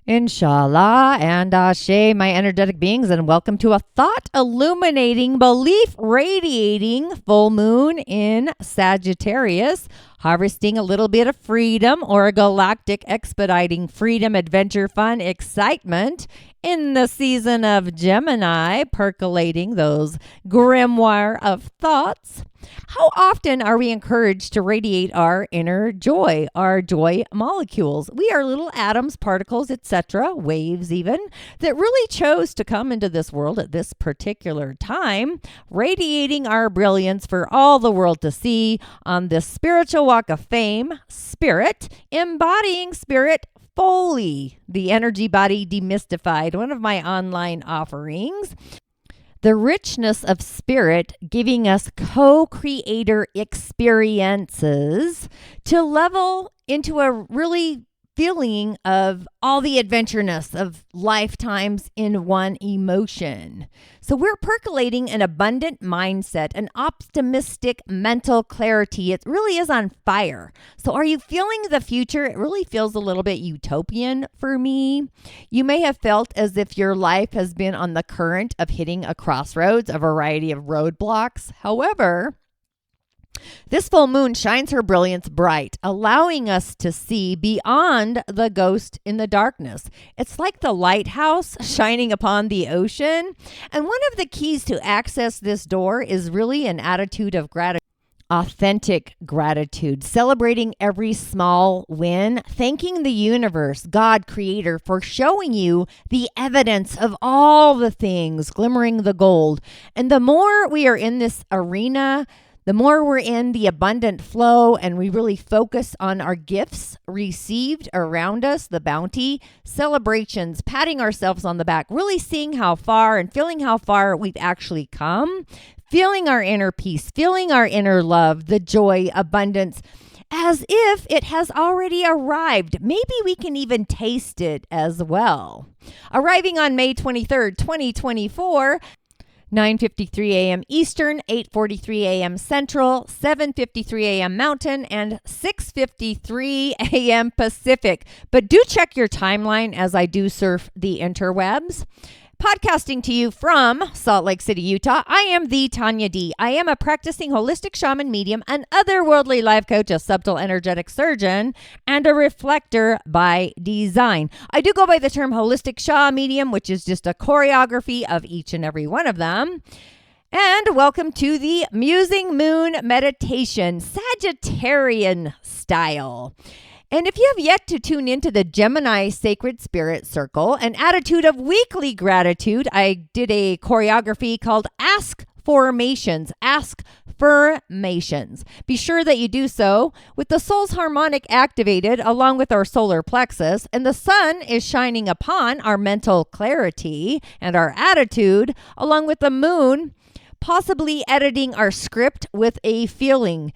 Inshallah and Ashe, my energetic beings, and welcome to a thought illuminating, belief radiating full moon in Sagittarius, harvesting a little bit of freedom or a galactic expediting freedom, adventure, fun, excitement in the season of Gemini, percolating those grimoire of thoughts. How often are we encouraged to radiate our inner joy, our joy molecules? We are little atoms, particles, etc., waves even, that really chose to come into this world at this particular time, radiating our brilliance for all the world to see on this spiritual walk of fame, spirit, embodying spirit fully, the energy body demystified, one of my online offerings. The richness of spirit giving us co-creator experiences to level into a really feeling of all the adventureness of lifetimes in one emotion. So we're percolating an abundant mindset, an optimistic mental clarity. It really is on fire. So are you feeling the future? It really feels a little bit utopian for me. You may have felt as if your life has been on the current of hitting a crossroads, a variety of roadblocks. However, this full moon shines her brilliance bright, allowing us to see beyond the ghost in the darkness. It's like the lighthouse shining upon the ocean. And one of the keys to access this door is really an attitude of gratitude. Authentic gratitude, celebrating every small win, thanking the universe, God, creator, for showing you the evidence of all the things, glimmering the gold. And the more we are in this arena, the more we're in the abundant flow and we really focus on our gifts received around us, the bounty, celebrations, patting ourselves on the back, really seeing how far and feeling how far we've actually come, feeling our inner peace, feeling our inner love, the joy, abundance, as if it has already arrived. Maybe we can even taste it as well. Arriving on May 23rd, 2024, 9:53 a.m. Eastern, 8:43 a.m. Central, 7:53 a.m. Mountain, and 6:53 a.m. Pacific. But do check your timeline as I do surf the interwebs. Podcasting to you from Salt Lake City, Utah, I am the Tanya D. I am a practicing holistic shaman medium, an otherworldly life coach, a subtle energetic surgeon, and a reflector by design. I do go by the term holistic Sha medium, which is just a choreography of each and every one of them. And welcome to the Musing Moon Meditation, Sagittarian style. And if you have yet to tune into the Gemini Sacred Spirit Circle, an attitude of weekly gratitude, I did a choreography called Ask Formations. Be sure that you do so with the soul's harmonic activated along with our solar plexus, and the sun is shining upon our mental clarity and our attitude, along with the moon possibly editing our script with a feeling,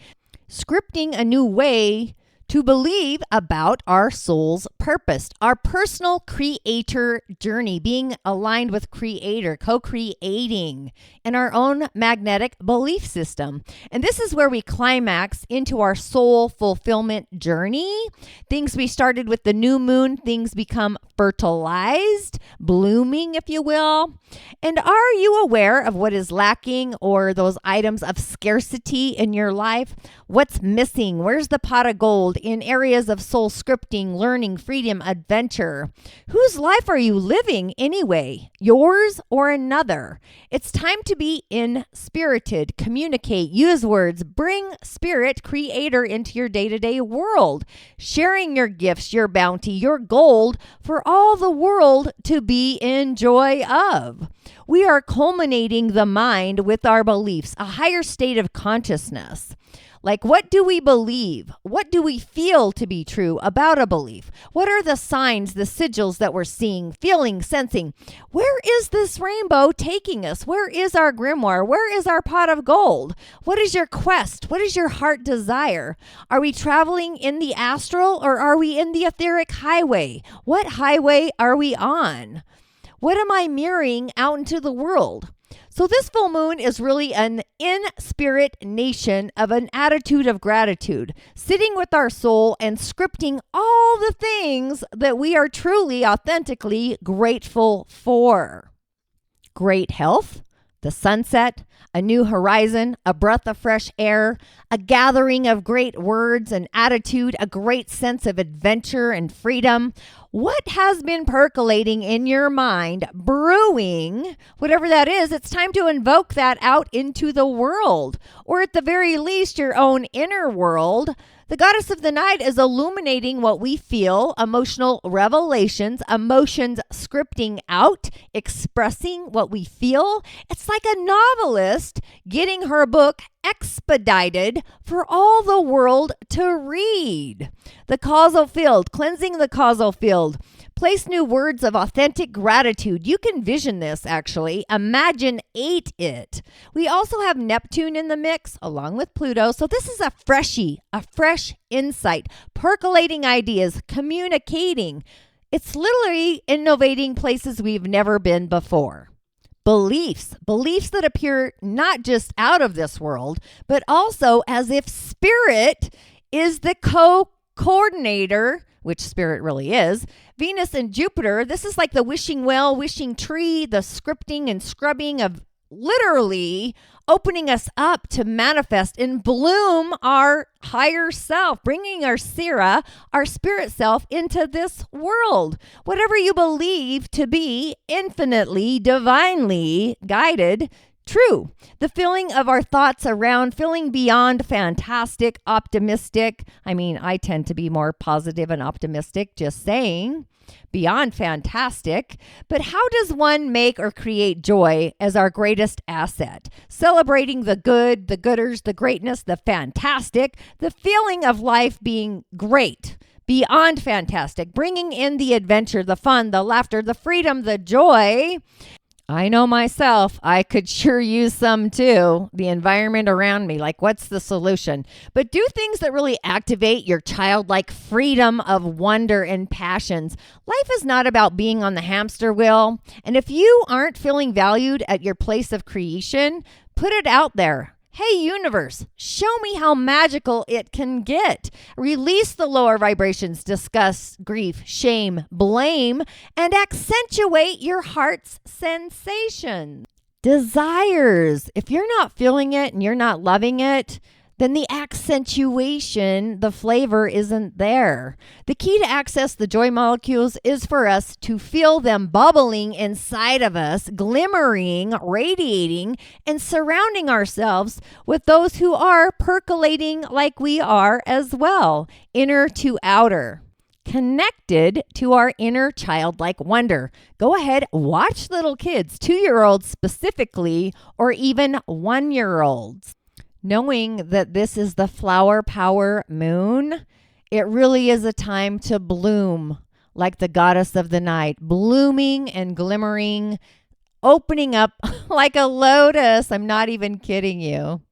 scripting a new way to believe about our soul's purpose, our personal creator journey, being aligned with creator, co-creating in our own magnetic belief system. And this is where we climax into our soul fulfillment journey. Things we started with the new moon, things become fertilized, blooming, if you will. And are you aware of what is lacking or those items of scarcity in your life? What's missing? Where's the pot of gold in areas of soul scripting, learning, freedom, adventure? Whose life are you living anyway? Yours or another? It's time to be inspirited, communicate, use words, bring spirit, creator into your day-to-day world, sharing your gifts, your bounty, your gold for all the world to be in joy of. We are culminating the mind with our beliefs, a higher state of consciousness. Like, what do we believe? What do we feel to be true about a belief? What are the signs, the sigils that we're seeing, feeling, sensing? Where is this rainbow taking us? Where is our grimoire? Where is our pot of gold? What is your quest? What is your heart desire? Are we traveling in the astral or are we in the etheric highway? What highway are we on? What am I mirroring out into the world? So this full moon is really an in-spirit nation of an attitude of gratitude, sitting with our soul and scripting all the things that we are truly, authentically grateful for. Great health, the sunset, a new horizon, a breath of fresh air, a gathering of great words and attitude, a great sense of adventure and freedom. What has been percolating in your mind, brewing, whatever that is, it's time to invoke that out into the world, or at the very least, your own inner world. The goddess of the night is illuminating what we feel, emotional revelations, emotions scripting out, expressing what we feel. It's like a novelist getting her book expedited for all the world to read. The causal field, cleansing the causal field. Place new words of authentic gratitude. You can vision this, actually. Imagine it. We also have Neptune in the mix, along with Pluto. So this is a freshie, a fresh insight, percolating ideas, communicating. It's literally innovating places we've never been before. Beliefs that appear not just out of this world, but also as if spirit is the co-coordinator, which spirit really is. Venus and Jupiter, this is like the wishing well, wishing tree, the scripting and scrubbing of literally opening us up to manifest and bloom our higher self, bringing our Sira, our spirit self, into this world. Whatever you believe to be infinitely, divinely guided, true. The feeling of our thoughts around feeling beyond fantastic, optimistic. I tend to be more positive and optimistic, just saying. Beyond fantastic. But how does one make or create joy as our greatest asset? Celebrating the good, the gooders, the greatness, the fantastic, the feeling of life being great. Beyond fantastic. Bringing in the adventure, the fun, the laughter, the freedom, the joy. I know myself, I could sure use some too. The environment around me, like what's the solution? But do things that really activate your childlike freedom of wonder and passions. Life is not about being on the hamster wheel. And if you aren't feeling valued at your place of creation, put it out there. Hey, universe, show me how magical it can get. Release the lower vibrations, disgust, grief, shame, blame, and accentuate your heart's sensations. Desires. If you're not feeling it and you're not loving it, then the accentuation, the flavor isn't there. The key to access the joy molecules is for us to feel them bubbling inside of us, glimmering, radiating, and surrounding ourselves with those who are percolating like we are as well, inner to outer. Connected to our inner childlike wonder. Go ahead, watch little kids, 2-year-olds specifically, or even 1-year-olds. Knowing that this is the flower power moon, it really is a time to bloom like the goddess of the night, blooming and glimmering, opening up like a lotus. I'm not even kidding you.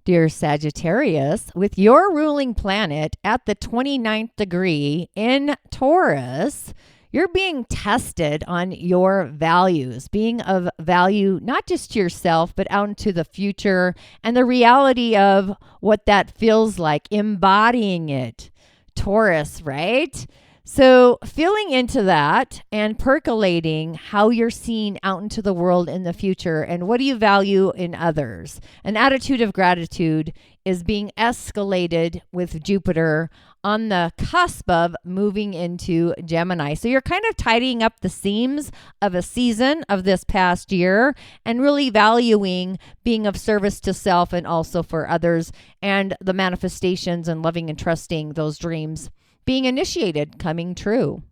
Dear Sagittarius, with your ruling planet at the 29th degree in Taurus, you're being tested on your values, being of value not just to yourself, but out into the future and the reality of what that feels like, embodying it. Taurus, right? So feeling into that and percolating how you're seen out into the world in the future and what do you value in others. An attitude of gratitude is being escalated with Jupiter on the cusp of moving into Gemini. So you're kind of tidying up the seams of a season of this past year and really valuing being of service to self and also for others and the manifestations and loving and trusting those dreams being initiated, coming true.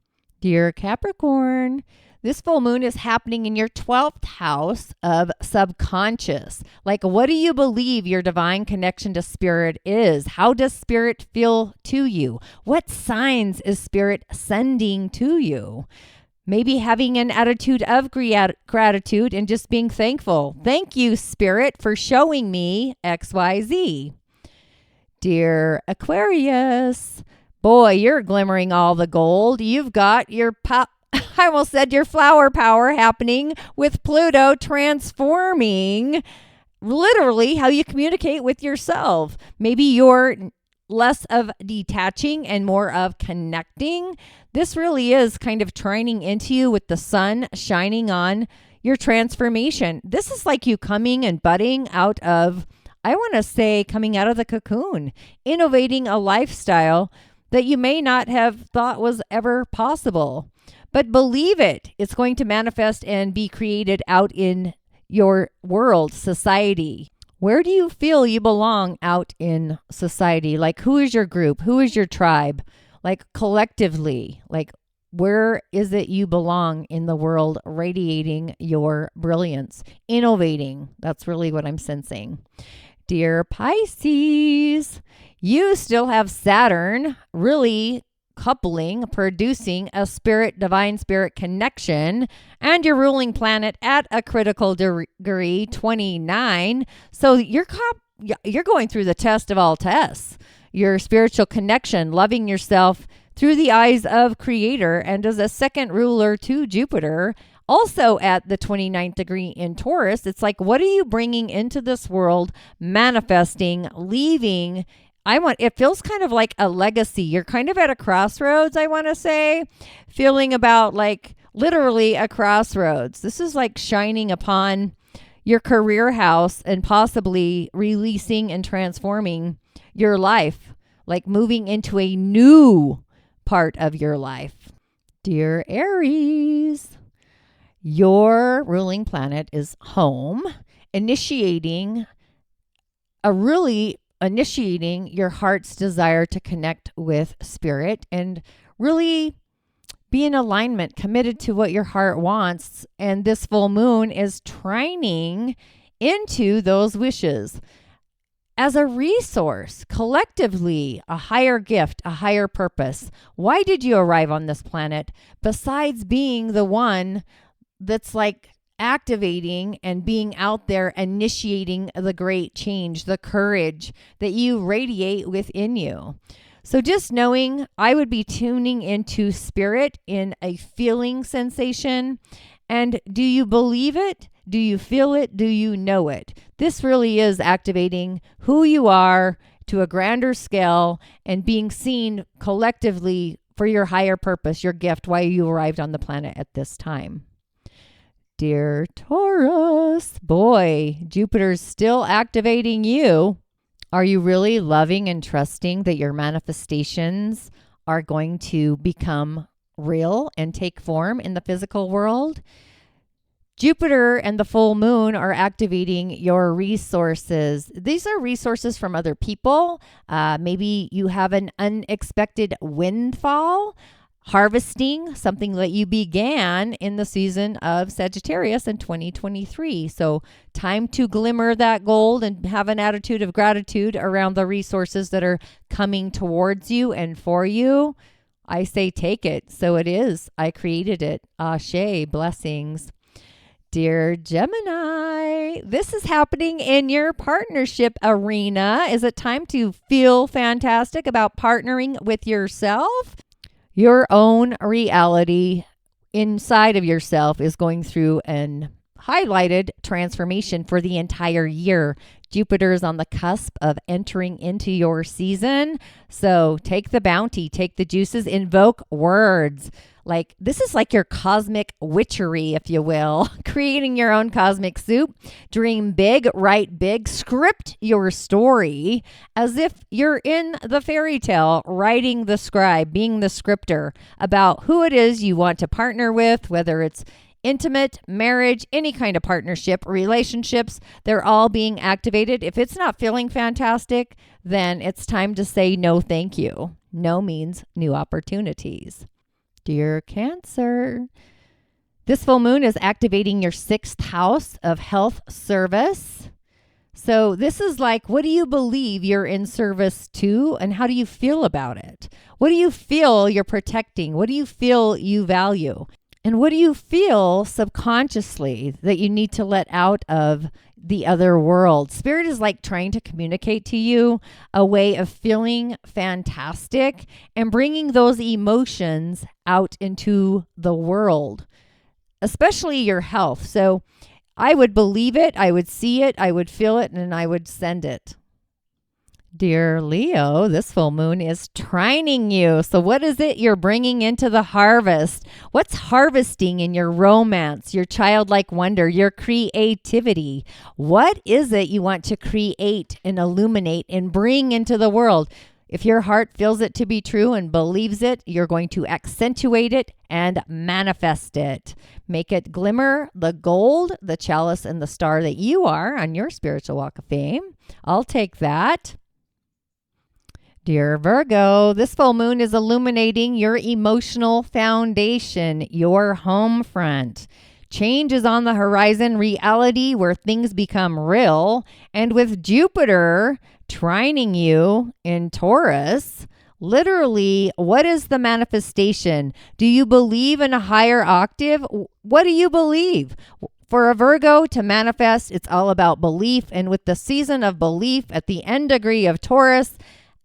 Dear Capricorn, this full moon is happening in your 12th house of subconscious. Like, what do you believe your divine connection to spirit is? How does spirit feel to you? What signs is spirit sending to you? Maybe having an attitude of gratitude and just being thankful. Thank you, spirit, for showing me XYZ. Dear Aquarius, boy, you're glimmering all the gold. You've got your I almost said your flower power happening with Pluto transforming literally how you communicate with yourself. Maybe you're less of detaching and more of connecting. This really is kind of trining into you with the sun shining on your transformation. This is like you coming and budding out of, I want to say, coming out of the cocoon, innovating a lifestyle that you may not have thought was ever possible. But believe it, it's going to manifest and be created out in your world, society. Where do you feel you belong out in society? Like, who is your group? Who is your tribe? Like, collectively, like, where is it you belong in the world, radiating your brilliance, innovating? That's really what I'm sensing. Dear Pisces, you still have Saturn really coupling, producing a divine spirit connection, and your ruling planet at a critical degree, 29. So you're going through the test of all tests. Your spiritual connection, loving yourself through the eyes of Creator, and as a second ruler to Jupiter, also at the 29th degree in Taurus. It's like, what are you bringing into this world, manifesting, leaving? It feels kind of like a legacy. You're kind of at a crossroads, I want to say, feeling about like literally a crossroads. This is like shining upon your career house and possibly releasing and transforming your life, like moving into a new part of your life. Dear Aries, your ruling planet is home, initiating your heart's desire to connect with spirit and really be in alignment, committed to what your heart wants. And this full moon is trining into those wishes as a resource, collectively, a higher gift, a higher purpose. Why did you arrive on this planet besides being the one that's like activating and being out there, initiating the great change, the courage that you radiate within you? So just knowing, I would be tuning into spirit in a feeling sensation. And do you believe it? Do you feel it? Do you know it? This really is activating who you are to a grander scale and being seen collectively for your higher purpose, your gift, why you arrived on the planet at this time. Dear Taurus, boy, Jupiter's still activating you. Are you really loving and trusting that your manifestations are going to become real and take form in the physical world? Jupiter and the full moon are activating your resources. These are resources from other people. Maybe you have an unexpected windfall, harvesting something that you began in the season of Sagittarius in 2023. So time to glimmer that gold and have an attitude of gratitude around the resources that are coming towards you and for you. I say take it. So it is. I created it. Ashe, blessings. Dear Gemini, this is happening in your partnership arena. Is it time to feel fantastic about partnering with yourself? Your own reality inside of yourself is going through an highlighted transformation for the entire year. Jupiter is on the cusp of entering into your season. So take the bounty, take the juices, invoke words. Like, this is like your cosmic witchery, if you will, creating your own cosmic soup. Dream big, write big, script your story as if you're in the fairy tale, writing the scribe, being the scripter about who it is you want to partner with, whether it's intimate, marriage, any kind of partnership, relationships, they're all being activated. If it's not feeling fantastic, then it's time to say no, thank you. No means new opportunities. Dear Cancer, this full moon is activating your 6th house of health service. So this is like, what do you believe you're in service to, and how do you feel about it? What do you feel you're protecting? What do you feel you value? And what do you feel subconsciously that you need to let out of the other world? Spirit is like trying to communicate to you a way of feeling fantastic and bringing those emotions out into the world, especially your health. So I would believe it, I would see it, I would feel it, and I would send it. Dear Leo, this full moon is trining you. So what is it you're bringing into the harvest? What's harvesting in your romance, your childlike wonder, your creativity? What is it you want to create and illuminate and bring into the world? If your heart feels it to be true and believes it, you're going to accentuate it and manifest it. Make it glimmer the gold, the chalice, and the star that you are on your spiritual walk of fame. I'll take that. Dear Virgo, this full moon is illuminating your emotional foundation, your home front. Change is on the horizon, reality where things become real. And with Jupiter trining you in Taurus, literally, what is the manifestation? Do you believe in a higher octave? What do you believe? For a Virgo to manifest, it's all about belief. And with the season of belief at the end degree of Taurus,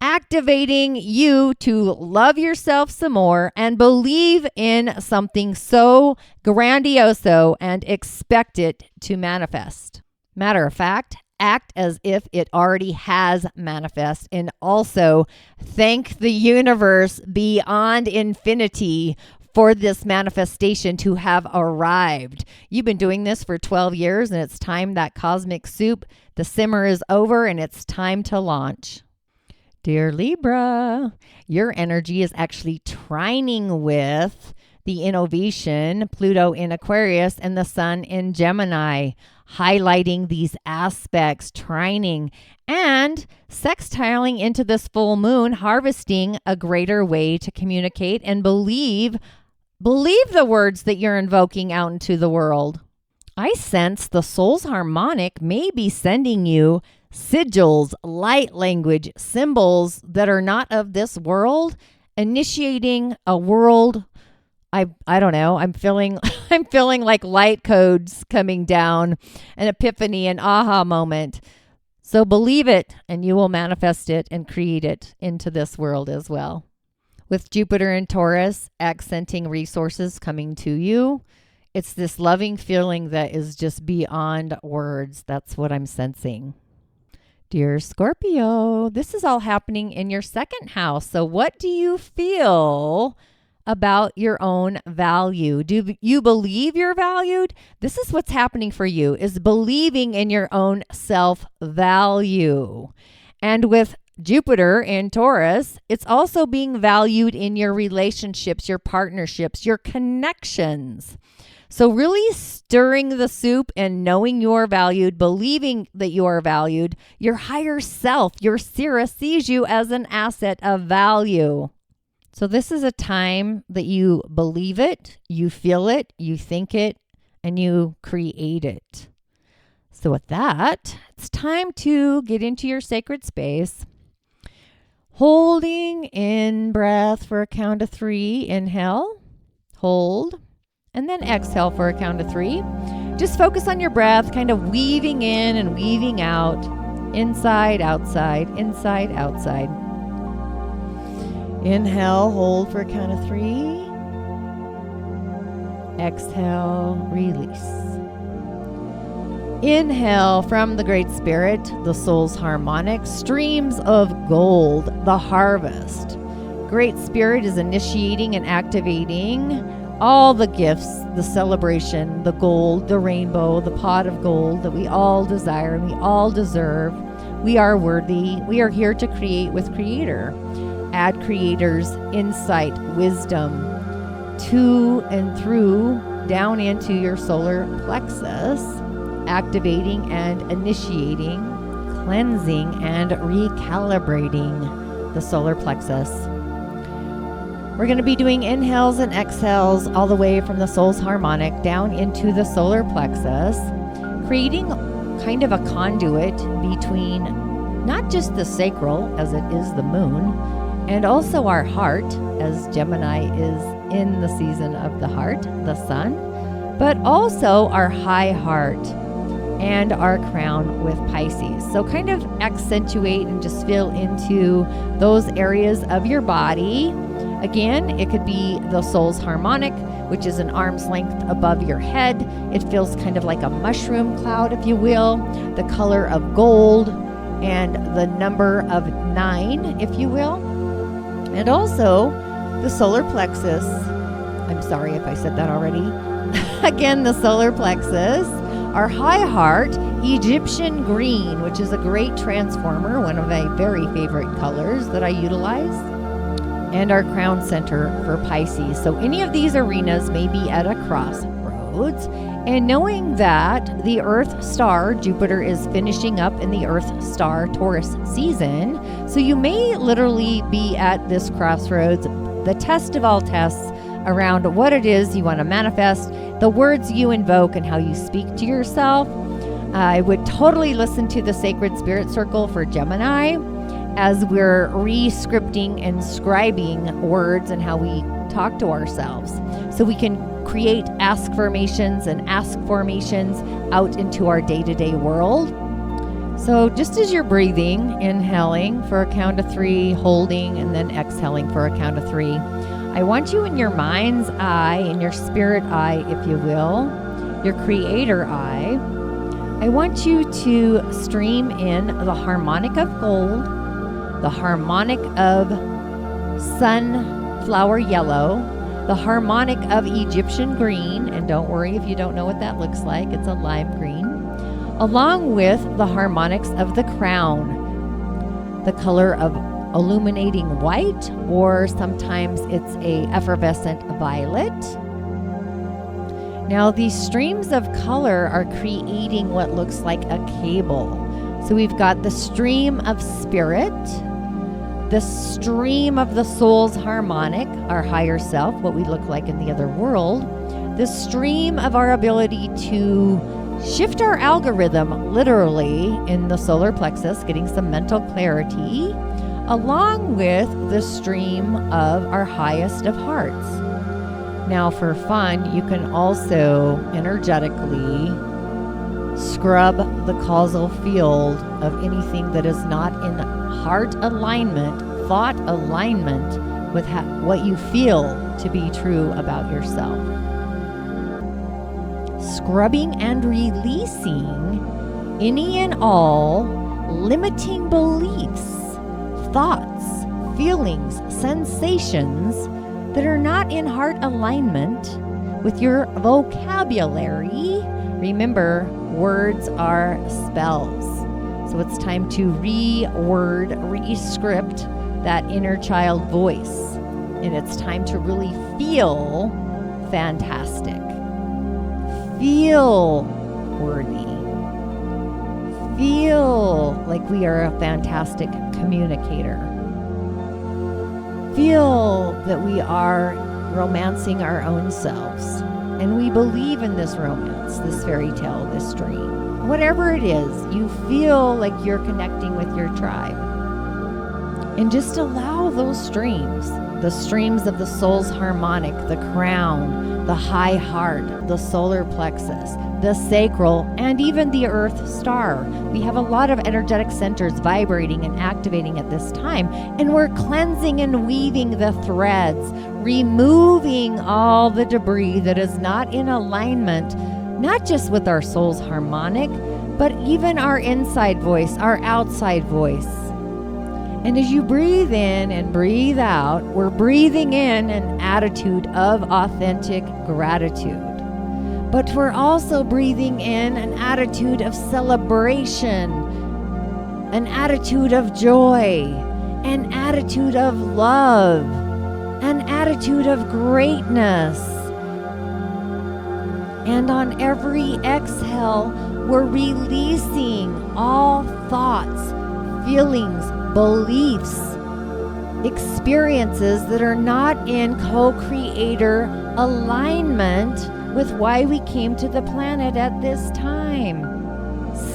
activating you to love yourself some more and believe in something so grandioso and expect it to manifest. Matter of fact, act as if it already has manifest, and also thank the universe beyond infinity for this manifestation to have arrived. You've been doing this for 12 years and it's time that cosmic soup, the simmer is over and it's time to launch. Dear Libra, your energy is actually trining with the innovation, Pluto in Aquarius and the Sun in Gemini, highlighting these aspects, trining and sextiling into this full moon, harvesting a greater way to communicate and believe the words that you're invoking out into the world. I sense the soul's harmonic may be sending you sigils, light language, symbols that are not of this world, initiating a world. I don't know. I'm feeling like light codes coming down, an epiphany, an aha moment. So believe it and you will manifest it and create it into this world as well. With Jupiter and Taurus accenting resources coming to you, it's this loving feeling that is just beyond words. That's what I'm sensing. Dear Scorpio, this is all happening in your second house. So what do you feel about your own value? Do you believe you're valued? This is what's happening for you, is believing in your own self-value. And with Jupiter in Taurus, it's also being valued in your relationships, your partnerships, your connections. So really stirring the soup and knowing you're valued, believing that you are valued, your higher self, your Sira, sees you as an asset of value. So this is a time that you believe it, you feel it, you think it, and you create it. So with that, it's time to get into your sacred space. Holding in breath for a count of 3. Inhale, hold. And then exhale for a count of 3. Just focus on your breath, kind of weaving in and weaving out, inside, outside, inside, outside. Inhale, hold for a count of 3. Exhale, release. Inhale from the Great Spirit, the soul's harmonic, streams of gold, the harvest. Great Spirit is initiating and activating all the gifts, the celebration, the gold, the rainbow, the pot of gold that we all desire and we all deserve. We are worthy. We are here to create with Creator. Add Creator's insight, wisdom to and through down into your solar plexus, activating and initiating, cleansing and recalibrating the solar plexus. We're going to be doing inhales and exhales all the way from the soul's harmonic down into the solar plexus, creating kind of a conduit between not just the sacral, as it is the moon, and also our heart, as Gemini is in the season of the heart, the sun, but also our high heart and our crown with Pisces. So kind of accentuate and just feel into those areas of your body. Again, it could be the soul's harmonic, which is an arm's length above your head. It feels kind of like a mushroom cloud, if you will, the color of gold and the number of 9, if you will. And also the solar plexus. I'm sorry if I said that already. Again, the solar plexus. Our high heart, Egyptian green, which is a great transformer, one of my very favorite colors that I utilize, and our crown center for Pisces. So any of these arenas may be at a crossroads. And knowing that the Earth star, Jupiter, is finishing up in the Earth star Taurus season, so you may literally be at this crossroads, the test of all tests, around what it is you want to manifest, the words you invoke, and how you speak to yourself. I would totally listen to the Sacred Spirit Circle for Gemini as we're re-scripting and scribing words and how we talk to ourselves, so we can create ask formations and ask formations out into our day-to-day world. So just as you're breathing, inhaling for a count of 3, holding, and then exhaling for a count of 3, I want you in your mind's eye, in your spirit eye, if you will, your creator eye, I want you to stream in the harmonic of gold, the harmonic of sunflower yellow, the harmonic of Egyptian green, and don't worry if you don't know what that looks like, it's a lime green, along with the harmonics of the crown, the color of illuminating white, or sometimes it's a effervescent violet. Now these streams of color are creating what looks like a cable. So we've got the stream of spirit, the stream of the soul's harmonic, our higher self, what we look like in the other world, the stream of our ability to shift our algorithm literally in the solar plexus, getting some mental clarity, along with the stream of our highest of hearts. Now for fun, you can also energetically scrub the causal field of anything that is not in heart alignment, thought alignment with what you feel to be true about yourself. Scrubbing and releasing any and all limiting beliefs, thoughts, feelings, sensations that are not in heart alignment with your vocabulary. Remember, words are spells. So it's time to re-word, re-script that inner child voice. And it's time to really feel fantastic. Feel worthy. Feel like we are a fantastic communicator. Feel that we are romancing our own selves. And we believe in this romance, this fairy tale, this dream. Whatever it is, you feel like you're connecting with your tribe. And just allow those streams, the streams of the soul's harmonic, the crown, the high heart, the solar plexus, the sacral, and even the earth star. We have a lot of energetic centers vibrating and activating at this time, and we're cleansing and weaving the threads, removing all the debris that is not in alignment, not just with our soul's harmonic, but even our inside voice, our outside voice. And as you breathe in and breathe out, we're breathing in an attitude of authentic gratitude. But we're also breathing in an attitude of celebration, an attitude of joy, an attitude of love, an attitude of greatness. And on every exhale, we're releasing all thoughts, feelings, beliefs, experiences that are not in co-creator alignment with why we came to the planet at this time.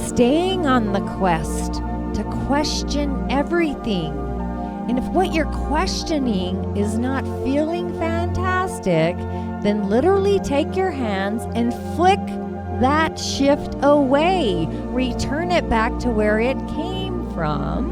Staying on the quest to question everything. And if what you're questioning is not feeling fantastic, stick, then literally take your hands and flick that shift away. Return it back to where it came from.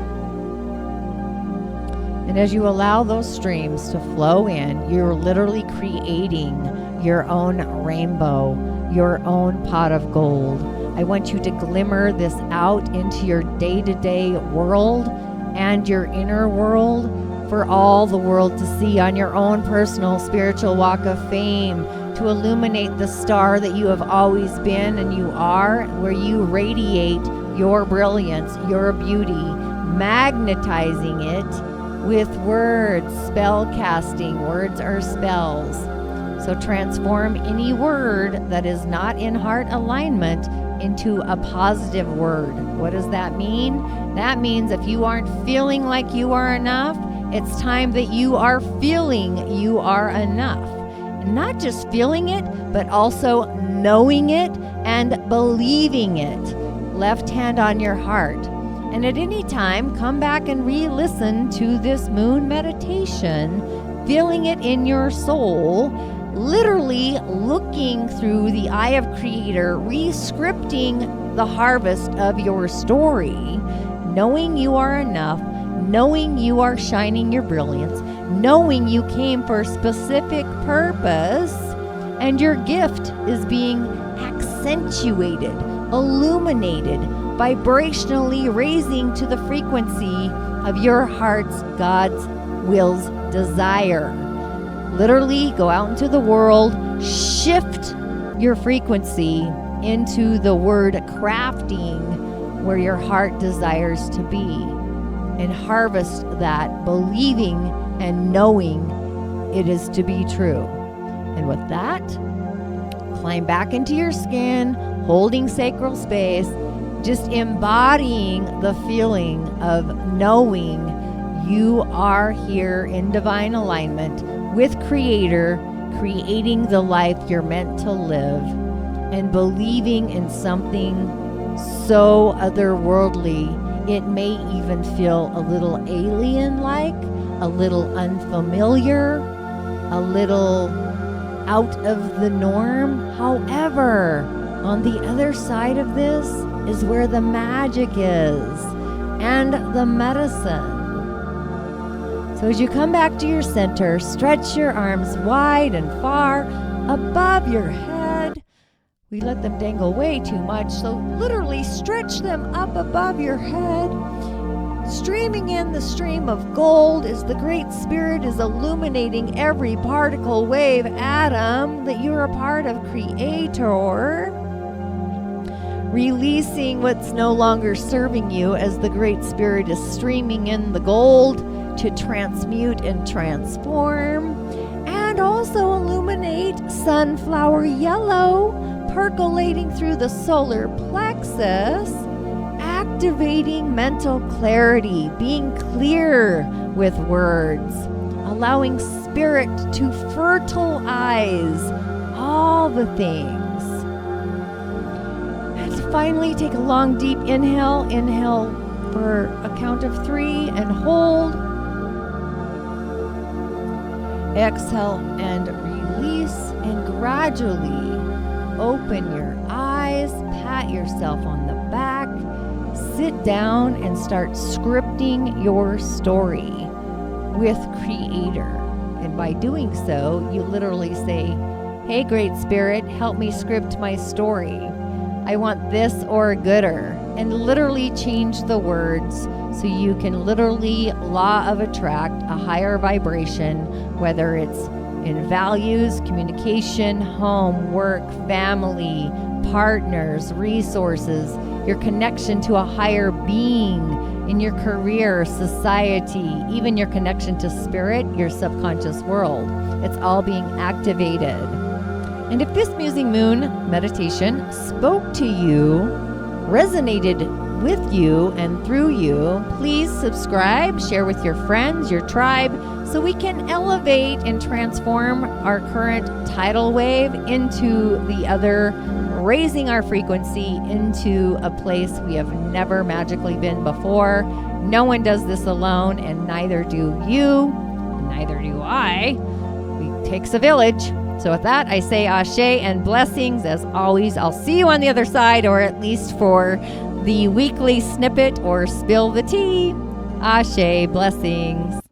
And as you allow those streams to flow in, you're literally creating your own rainbow, your own pot of gold. I want you to glimmer this out into your day-to-day world and your inner world for all the world to see on your own personal spiritual walk of fame, to illuminate the star that you have always been and you are, where you radiate your brilliance, your beauty, magnetizing it with words, spell casting. Words are spells. So transform any word that is not in heart alignment into a positive word. What does that mean? That means if you aren't feeling like you are enough, it's time that you are feeling you are enough. And not just feeling it, but also knowing it and believing it. Left hand on your heart. And at any time, come back and re-listen to this moon meditation, feeling it in your soul, literally looking through the eye of Creator, re-scripting the harvest of your story, knowing you are enough, knowing you are shining your brilliance, knowing you came for a specific purpose, and your gift is being accentuated, illuminated, vibrationally raising to the frequency of your heart's, God's will's desire. Literally go out into the world, shift your frequency into the word crafting, where your heart desires to be, and harvest that, believing and knowing it is to be true. And with that, climb back into your skin, holding sacral space, just embodying the feeling of knowing you are here in divine alignment with Creator, creating the life you're meant to live, and believing in something so otherworldly, it may even feel a little alien-like, a little unfamiliar, a little out of the norm. However, on the other side of this is where the magic is and the medicine. So as you come back to your center, stretch your arms wide and far above your head. We let them dangle way too much, so literally stretch them up above your head. Streaming in the stream of gold as the Great Spirit is illuminating every particle, wave, atom that you're a part of, Creator. Releasing what's no longer serving you as the Great Spirit is streaming in the gold to transmute and transform, and also illuminate sunflower yellow, percolating through the solar plexus, activating mental clarity, being clear with words, allowing spirit to fertilize all the things. And finally, take a long, deep inhale. Inhale for a count of 3 and hold. Exhale and release, and gradually open your eyes, pat yourself on the back, sit down and start scripting your story with Creator. And by doing so, you literally say, "Hey, Great Spirit, help me script my story. I want this or gooder," and literally change the words so you can literally law of attract a higher vibration, whether it's in values, communication, home, work, family, partners, resources, your connection to a higher being in your career, society, even your connection to spirit, your subconscious world. It's all being activated. And if this musing moon meditation spoke to you, resonated with you and through you, please subscribe, share with your friends, your tribe, so we can elevate and transform our current tidal wave into the other, raising our frequency into a place we have never magically been before. No one does this alone, and neither do you, neither do I. It takes a village. So with that, I say ashe and blessings. As always, I'll see you on the other side, or at least for the weekly snippet or spill the tea. Ashe, blessings.